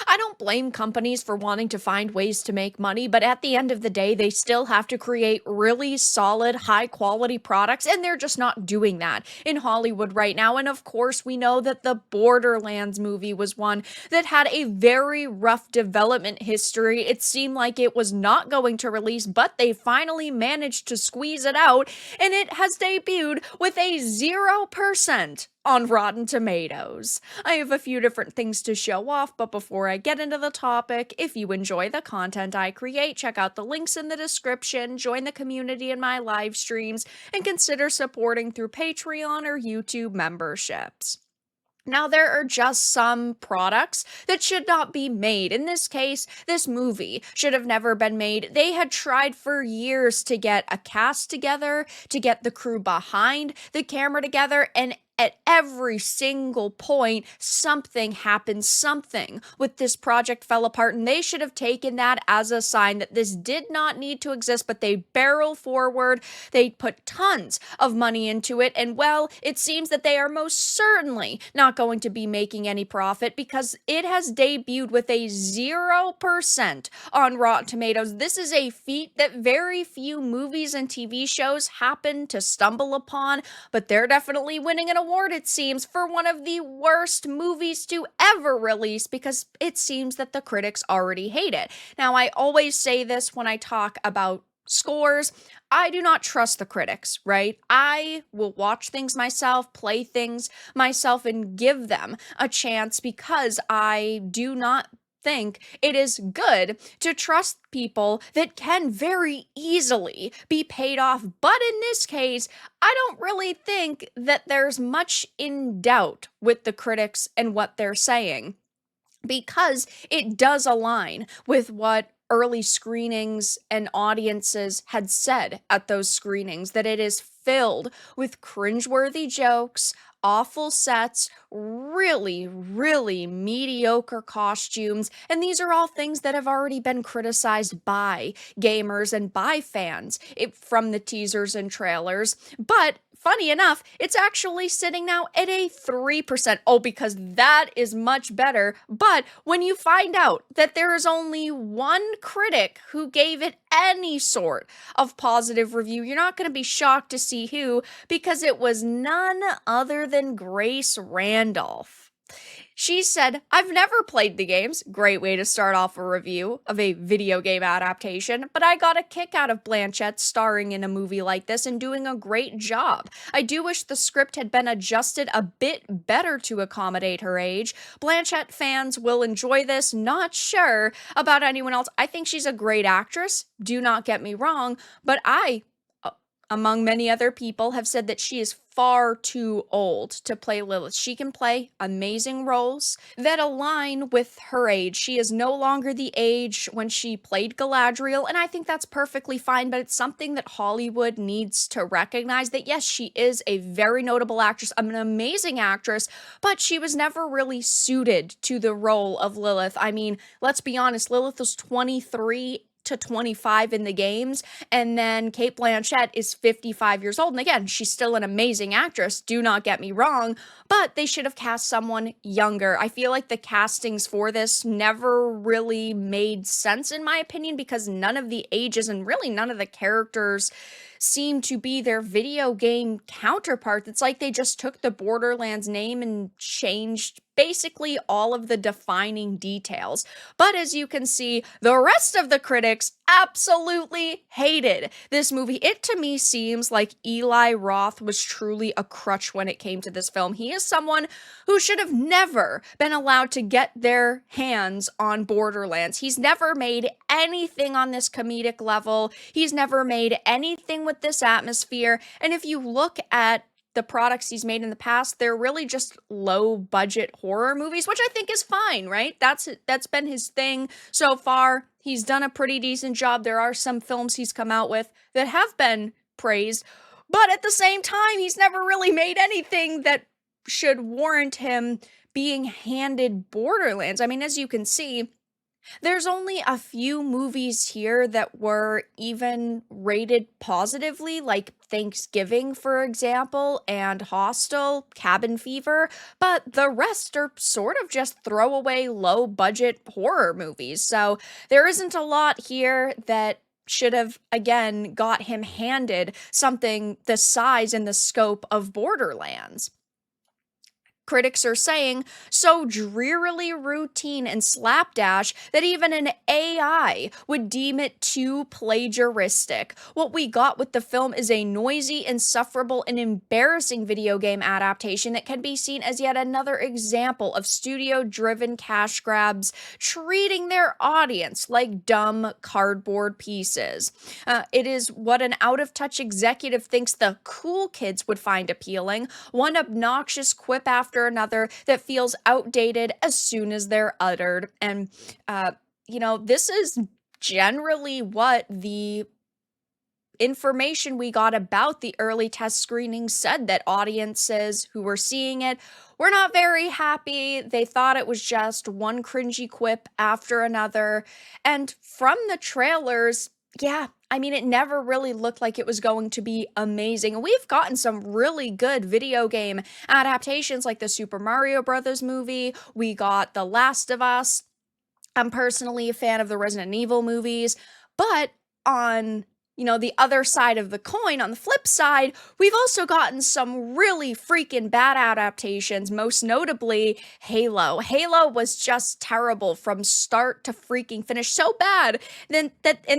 I don't blame companies for wanting to find ways to make money, but at the end of the day, they still have to create really solid, high quality products, and they're just not doing that in Hollywood right now. And of course, we know that the Borderlands movie was one that had a very rough development history. It seemed like it was not going to release, but they finally managed to squeeze it out, and it has debuted with a 0% on Rotten Tomatoes. I have a few different things to show off, but before I get into the topic, if you enjoy the content I create, check out the links in the description, join the community in my live streams, and consider supporting through Patreon or YouTube memberships. Now, there are just some products that should not be made. In this case, this movie should have never been made. They had tried for years to get a cast together, to get the crew behind the camera together, and at every single point, something happened, something with this project fell apart, and they should have taken that as a sign that this did not need to exist, but they barrel forward. They put tons of money into it, and well, it seems that they are most certainly not going to be making any profit because it has debuted with a 0% on Rotten Tomatoes. This is a feat that very few movies and TV shows happen to stumble upon, but they're definitely winning an award, it seems, for one of the worst movies to ever release because it seems that the critics already hate it. Now, I always say this when I talk about scores. I do not trust the critics, right? I will watch things myself, play things myself, and give them a chance because I do not think it is good to trust people that can very easily be paid off. But in this case, I don't really think that there's much in doubt with the critics and what they're saying because it does align with what early screenings and audiences had said at those screenings, that it is filled with cringeworthy jokes, awful sets, really, really mediocre costumes, and these are all things that have already been criticized by gamers and by fans from the teasers and trailers. But funny enough, it's actually sitting now at a 3%. Oh, because that is much better. But when you find out that there is only one critic who gave it any sort of positive review, you're not going to be shocked to see who, because it was none other than Grace Randolph. She said, "I've never played the games." Great way to start off a review of a video game adaptation. "But I got a kick out of Blanchett starring in a movie like this and doing a great job. I do wish the script had been adjusted a bit better to accommodate her age. Blanchett fans will enjoy this. Not sure about anyone else. I think she's a great actress. Do not get me wrong. But among many other people, have said that she is far too old to play Lilith. She can play amazing roles that align with her age. She is no longer the age when she played Galadriel, and I think that's perfectly fine, but it's something that Hollywood needs to recognize, that yes, she is a very notable actress, an amazing actress, but she was never really suited to the role of Lilith. I mean, let's be honest, Lilith was 23 to 25 in the games, and then Cate Blanchett is 55 years old, and again, she's still an amazing actress, do not get me wrong, but they should have cast someone younger. I feel like the castings for this never really made sense, in my opinion, because none of the ages and really none of the characters seem to be their video game counterparts. It's like they just took the Borderlands name and changed basically all of the defining details. But as you can see, the rest of the critics absolutely hated this movie. It to me seems like Eli Roth was truly a crutch when it came to this film. He is someone who should have never been allowed to get their hands on Borderlands. He's never made anything on this comedic level. He's never made anything with this atmosphere. And if you look at the products he's made in the past, they're really just low budget horror movies, which I think is fine, right? That's been his thing so far. He's done a pretty decent job. There are some films he's come out with that have been praised, but at the same time, he's never really made anything that should warrant him being handed Borderlands. I mean, as you can see, There's only a few movies here that were even rated positively, like Thanksgiving, for example, and Hostel, Cabin Fever, but the rest are sort of just throwaway, low budget horror movies. So there isn't a lot here that should have, again, got him handed something the size and the scope of Borderlands. Critics are saying, so drearily routine and slapdash that even an AI would deem it too plagiaristic. What we got with the film is a noisy, insufferable, and embarrassing video game adaptation that can be seen as yet another example of studio driven cash grabs treating their audience like dumb cardboard pieces. It is what an out of touch executive thinks the cool kids would find appealing, one obnoxious quip after another that feels outdated as soon as they're uttered. And, this is generally what the information we got about the early test screenings said, that audiences who were seeing it were not very happy. They thought it was just one cringy quip after another. And from the trailers, yeah, I mean, it never really looked like it was going to be amazing. And we've gotten some really good video game adaptations like the Super Mario Brothers movie. We got The Last of Us. I'm personally a fan of the Resident Evil movies, but on the other side of the coin, on the flip side, we've also gotten some really freaking bad adaptations, most notably Halo. Halo was just terrible from start to freaking finish, so bad and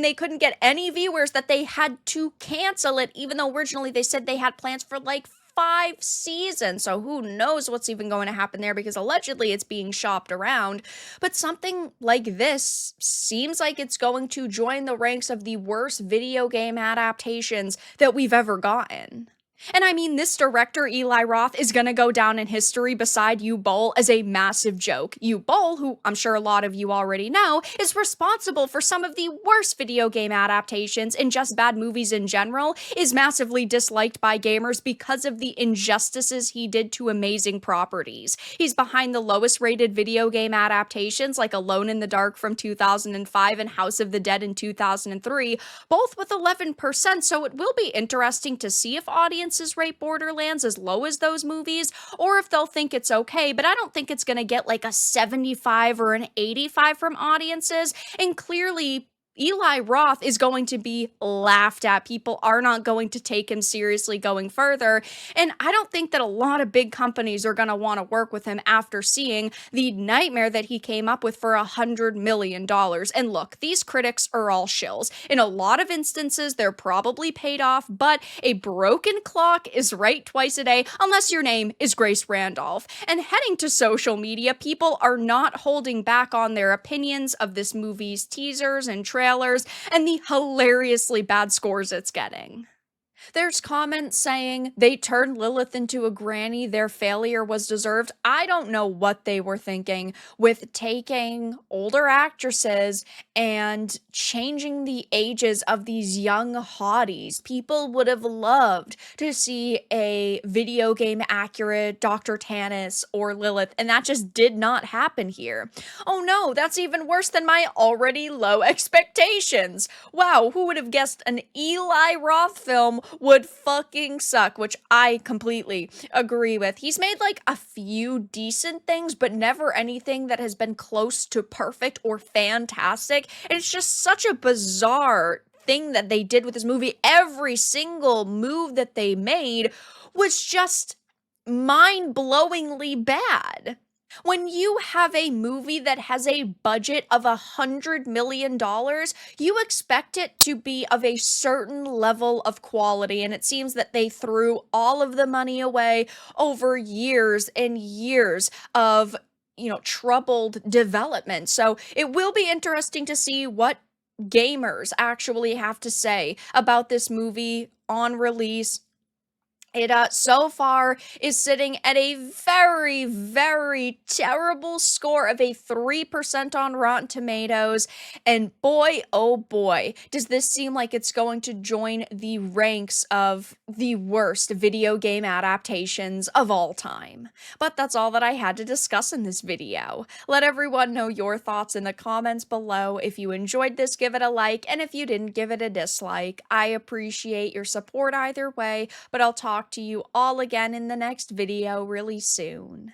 they couldn't get any viewers that they had to cancel it, even though originally they said they had plans for like 5 seasons. So who knows what's even going to happen there, because allegedly it's being shopped around. But something like this seems like it's going to join the ranks of the worst video game adaptations that we've ever gotten. And I mean, this director, Eli Roth, is gonna go down in history beside Boll as a massive joke. Boll, who I'm sure a lot of you already know, is responsible for some of the worst video game adaptations and just bad movies in general, is massively disliked by gamers because of the injustices he did to amazing properties. He's behind the lowest rated video game adaptations like Alone in the Dark from 2005 and House of the Dead in 2003, both with 11%, so it will be interesting to see if audiences rate Borderlands as low as those movies, or if they'll think it's okay, but I don't think it's gonna get like a 75 or an 85 from audiences, and clearly Eli Roth is going to be laughed at. People are not going to take him seriously going further. And I don't think that a lot of big companies are going to want to work with him after seeing the nightmare that he came up with for $100 million. And look, these critics are all shills. In a lot of instances, they're probably paid off, but a broken clock is right twice a day, unless your name is Grace Randolph. And heading to social media, people are not holding back on their opinions of this movie's teasers and trailers and the hilariously bad scores it's getting. There's comments saying they turned Lilith into a granny, their failure was deserved. I don't know what they were thinking with taking older actresses and changing the ages of these young hotties. People would have loved to see a video game accurate Dr. Tannis or Lilith, and that just did not happen here. Oh no, that's even worse than my already low expectations. Wow, who would have guessed an Eli Roth film would fucking suck, which I completely agree with. He's made like a few decent things, but never anything that has been close to perfect or fantastic. And it's just such a bizarre thing that they did with this movie. Every single move that they made was just mind-blowingly bad. When you have a movie that has a budget of $100 million, you expect it to be of a certain level of quality, and it seems that they threw all of the money away over years and years of, troubled development. So it will be interesting to see what gamers actually have to say about this movie on release, It so far is sitting at a very, very terrible score of a 3% on Rotten Tomatoes. And boy, oh boy, does this seem like it's going to join the ranks of the worst video game adaptations of all time. But that's all that I had to discuss in this video. Let everyone know your thoughts in the comments below. If you enjoyed this, give it a like, and if you didn't, give it a dislike. I appreciate your support either way, but I'll talk to you all again in the next video really soon.